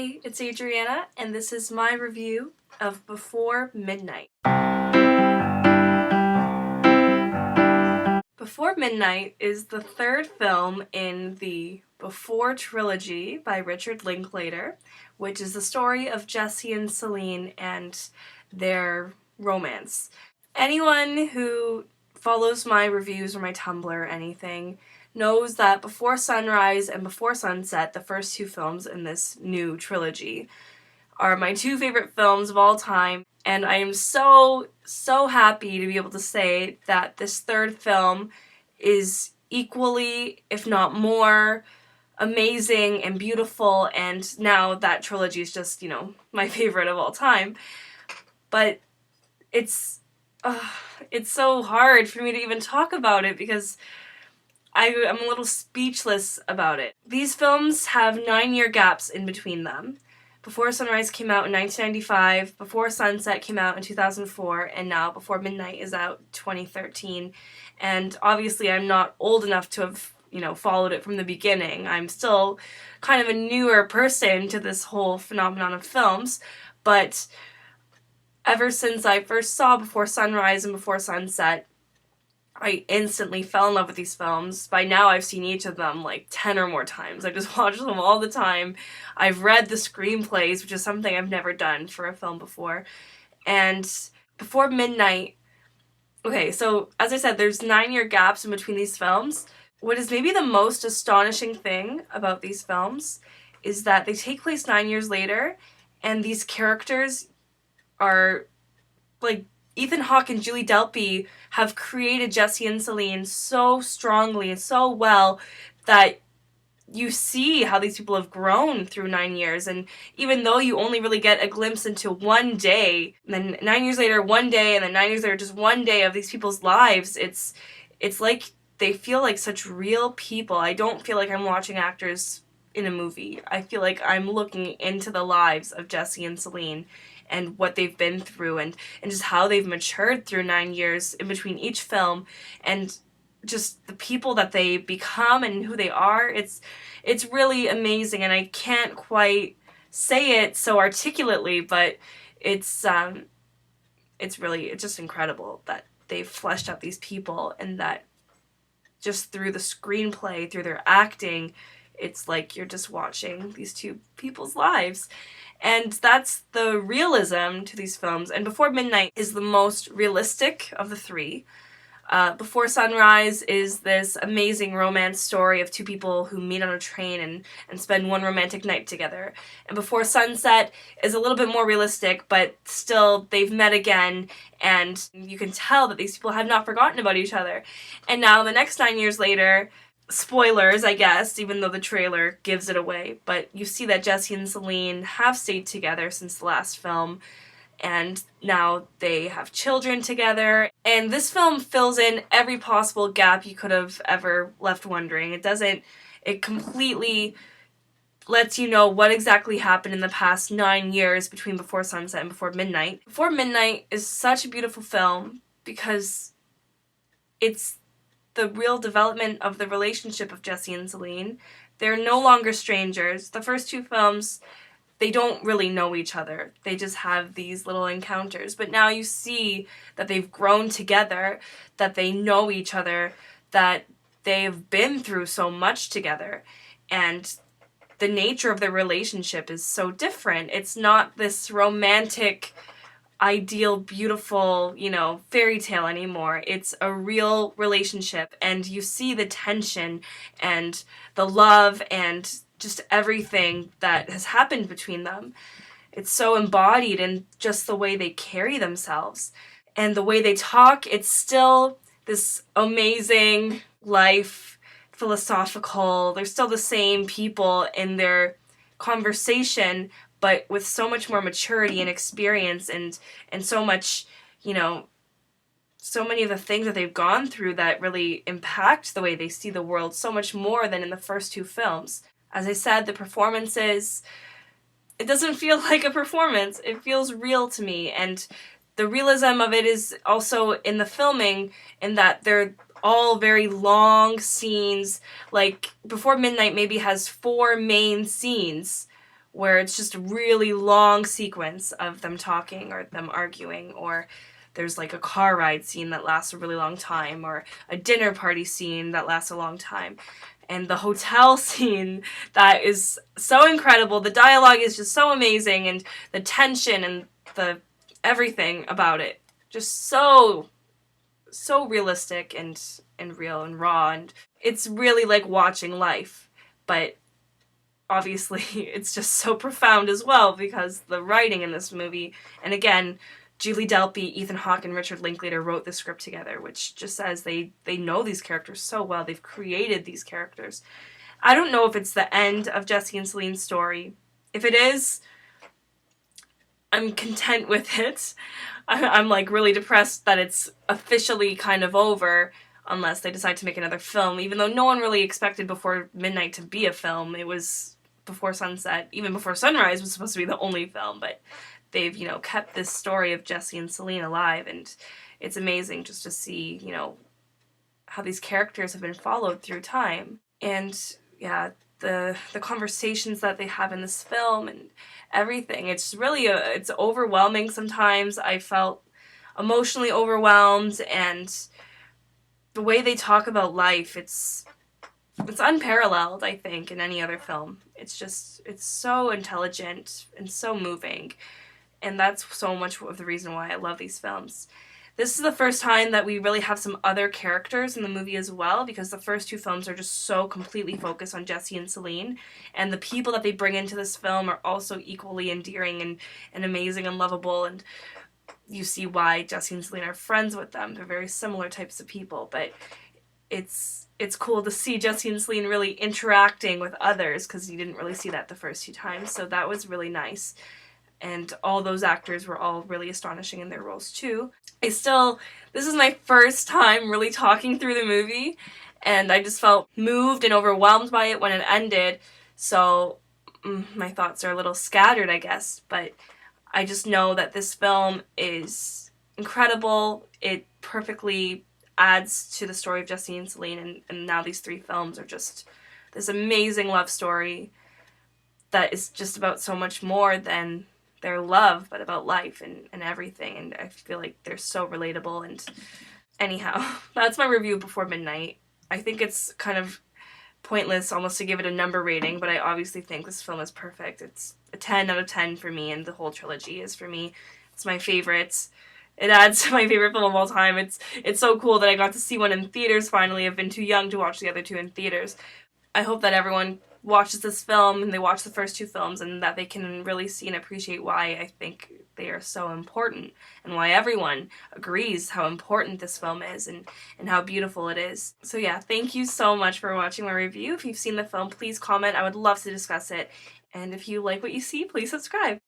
Hey, it's Adriana, and this is my review of Before Midnight. Before Midnight is the third film in the Before Trilogy by Richard Linklater, which is the story of Jesse and Celine and their romance. Anyone who follows my reviews or my Tumblr or anything knows that Before Sunrise and Before Sunset, the first two films in this new trilogy, are my two favorite films of all time, and I am so happy to be able to say that this third film is equally, if not more, amazing and beautiful, and now that trilogy is just, my favorite of all time. But it's so hard for me to even talk about it because I'm a little speechless about it. These films have 9-year gaps in between them. Before Sunrise came out in 1995, Before Sunset came out in 2004, and now Before Midnight is out 2013. And obviously I'm not old enough to have, followed it from the beginning. I'm still kind of a newer person to this whole phenomenon of films, but ever since I first saw Before Sunrise and Before Sunset, I instantly fell in love with these films. By now I've seen each of them like 10 or more times. I just watch them all the time. I've read the screenplays, which is something I've never done for a film before. And Before Midnight, okay, so as I said, there's 9-year gaps in between these films. What is maybe the most astonishing thing about these films is that they take place 9 years later, and these characters are like Ethan Hawke and Julie Delpy have created Jesse and Celine so strongly and so well that you see how these people have grown through 9 years. And even though you only really get a glimpse into one day, and then 9 years later, one day, and then 9 years later, just one day of these people's lives, it's like they feel like such real people. I don't feel like I'm watching actors in a movie. I feel like I'm looking into the lives of Jesse and Celine and what they've been through and just how they've matured through 9 years in between each film, and just the people that they become and who they are. It's really amazing, and I can't quite say it so articulately, but it's just incredible that they've fleshed out these people, and that just through the screenplay, through their acting, it's like you're just watching these two people's lives. And that's the realism to these films. And Before Midnight is the most realistic of the three. Before Sunrise is this amazing romance story of two people who meet on a train and spend one romantic night together. And Before Sunset is a little bit more realistic, but still they've met again, and you can tell that these people have not forgotten about each other. And now the next 9 years later, spoilers, I guess, even though the trailer gives it away, but you see that Jesse and Celine have stayed together since the last film, and now they have children together. And this film fills in every possible gap you could have ever left wondering. It completely lets you know what exactly happened in the past 9 years between Before Sunset and Before Midnight. Before Midnight is such a beautiful film because it's the real development of the relationship of Jesse and Celine. They're no longer strangers. The first two films, they don't really know each other. They just have these little encounters. But now you see that they've grown together, that they know each other, that they've been through so much together. And the nature of their relationship is so different. It's not this romantic, ideal, beautiful, fairy tale anymore. It's a real relationship, and you see the tension and the love and just everything that has happened between them. It's so embodied in just the way they carry themselves and the way they talk. It's still this amazing life, philosophical. They're still the same people in their conversation, but with so much more maturity and experience and so much, so many of the things that they've gone through that really impact the way they see the world so much more than in the first two films. As I said, the performances, it doesn't feel like a performance. It feels real to me, and the realism of it is also in the filming, in that they're all very long scenes. Like, Before Midnight maybe has 4 main scenes, where it's just a really long sequence of them talking or them arguing, or there's like a car ride scene that lasts a really long time, or a dinner party scene that lasts a long time. And the hotel scene that is so incredible. The dialogue is just so amazing, and the tension and the everything about it just so realistic and real and raw, and it's really like watching life. But obviously it's just so profound as well because the writing in this movie, and again, Julie Delpy, Ethan Hawke, and Richard Linklater wrote the script together, which just says they know these characters so well. They've created these characters. I don't know if it's the end of Jesse and Celine's story. If it is, I'm content with it. I'm like really depressed that it's officially kind of over, unless they decide to make another film, even though no one really expected Before Midnight to be a film. It was Before Sunset, even Before Sunrise was supposed to be the only film, but they've, kept this story of Jesse and Celine alive, and it's amazing just to see, how these characters have been followed through time. And yeah, the conversations that they have in this film and everything, it's really it's overwhelming sometimes. I felt emotionally overwhelmed, and the way they talk about life, it's unparalleled, I think, in any other film. It's so intelligent and so moving. And that's so much of the reason why I love these films. This is the first time that we really have some other characters in the movie as well, because the first two films are just so completely focused on Jesse and Celine, and the people that they bring into this film are also equally endearing and amazing and lovable, and you see why Jesse and Celine are friends with them. They're very similar types of people, but it's cool to see Jesse and Celine really interacting with others, because you didn't really see that the first two times, so that was really nice. And all those actors were all really astonishing in their roles too. This is my first time really talking through the movie, and I just felt moved and overwhelmed by it when it ended, so my thoughts are a little scattered, I guess, but I just know that this film is incredible. It perfectly adds to the story of Jesse and Celine, and now these three films are just this amazing love story that is just about so much more than their love, but about life and everything, and I feel like they're so relatable. And anyhow, that's my review of Before Midnight. I think it's kind of pointless almost to give it a number rating, but I obviously think this film is perfect. It's a 10 out of 10 for me, and the whole trilogy is for me. It's my favorite. It adds to my favorite film of all time. It's so cool that I got to see one in theaters finally. I've been too young to watch the other two in theaters. I hope that everyone watches this film and they watch the first two films, and that they can really see and appreciate why I think they are so important, and why everyone agrees how important this film is and how beautiful it is. So yeah, thank you so much for watching my review. If you've seen the film, please comment. I would love to discuss it. And if you like what you see, please subscribe.